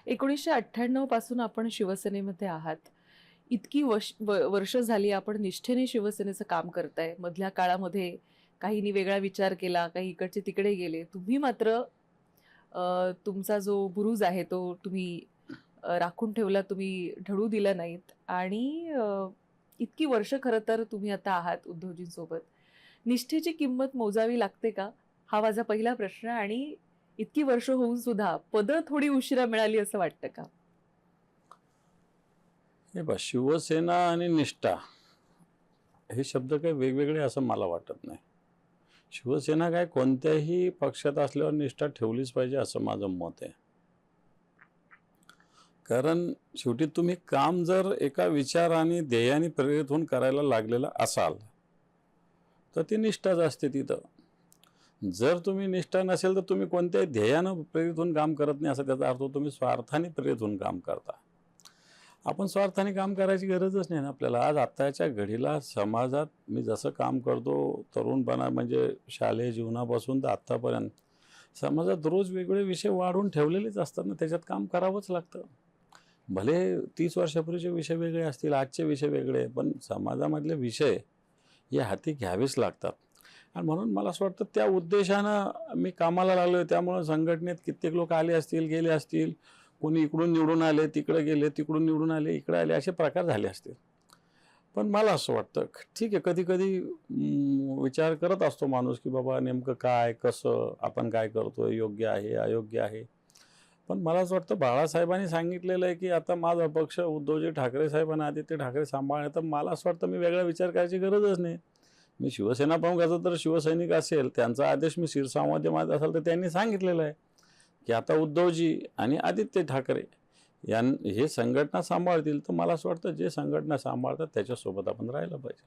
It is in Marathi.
1998 पासून आपण शिवसेनेमध्ये आहात. इतकी वर्ष झाली आपण निष्ठेने शिवसेनेचं काम करताय. मधल्या काळामध्ये काहींनी वेगळा विचार केला, काही इकडचे तिकडे गेले. तुम्ही मात्र तुमचा जो बुरुज आहे तो तुम्ही राखून ठेवला, तुम्ही ढळू दिला नाहीत आणि इतकी वर्ष खरं तर तुम्ही आता आहात उद्धवजींसोबत. निष्ठेची किंमत मोजावी लागते का? हा माझा पहिला प्रश्न. आणि इतकी वर्ष होऊन सुद्धा पदं थोडी उशिरा मिळाली असं वाटतं का? हे पहा, शिवसेना आणि निष्ठा हे शब्द काही वेगवेगळे असं मला वाटत नाही. शिवसेना काय कोणत्याही पक्षात असल्यावर निष्ठा ठेवलीच पाहिजे असं माझं मत आहे. कारण शेवटी तुम्ही काम जर एका विचार आणि ध्येयाने प्रेरित होऊन करायला लागलेला असाल तर ती निष्ठाच असते तिथं. जर तुम्ही निष्ठा नसेल तर तुम्ही कोणत्याही ध्येयानं प्रेरित होऊन काम करत नाही असं त्याचा अर्थ होतो. तुम्ही स्वार्थाने प्रेरित होऊन काम करता. आपण स्वार्थाने काम करायची गरजच नाही ना आपल्याला. आज आत्ताच्या घडीला समाजात मी जसं काम करतो तरुणपणा म्हणजे शालेय जीवनापासून तर आत्तापर्यंत समाजात रोज वेगवेगळे विषय वाढवून ठेवलेलेच असतात ना, त्याच्यात काम करावंच लागतं. भले 30 वर्षापूर्वीचे विषय वेगळे असतील, आजचे विषय वेगळे, पण समाजामधले विषय हे हाती घ्यावेच लागतात. आणि म्हणून मला असं वाटतं त्या उद्देशानं मी कामाला लागलो आहे. त्यामुळं संघटनेत कित्येक लोक आले असतील, गेले असतील, कोणी इकडून निवडून आले, तिकडे गेले, तिकडून निवडून आले, इकडे आले, असे प्रकार झाले असतील. पण मला असं वाटतं ठीक आहे, कधी कधी विचार करत असतो माणूस की बाबा नेमकं काय, कसं, आपण काय करतोय, योग्य आहे, अयोग्य आहे. पण मला असं वाटतं बाळासाहेबांनी सांगितलेलं आहे की आता माझा पक्ष उद्धवजी ठाकरे साहेबांना, आदित्य ठाकरे सांभाळणे, तर मला असं वाटतं मी वेगळा विचार करायची गरजच नाही. मी शिवसेना प्रमुखाचा तर शिवसैनिक असेल, त्यांचा आदेश मी शिरसावमध्ये मानत असेल तर त्यांनी सांगितलेलं आहे की आता उद्धवजी आणि आदित्य ठाकरे हे संघटना सांभाळतील. तर मला असं वाटतं जे संघटना सांभाळतात त्याच्यासोबत आपण राहायला पाहिजे.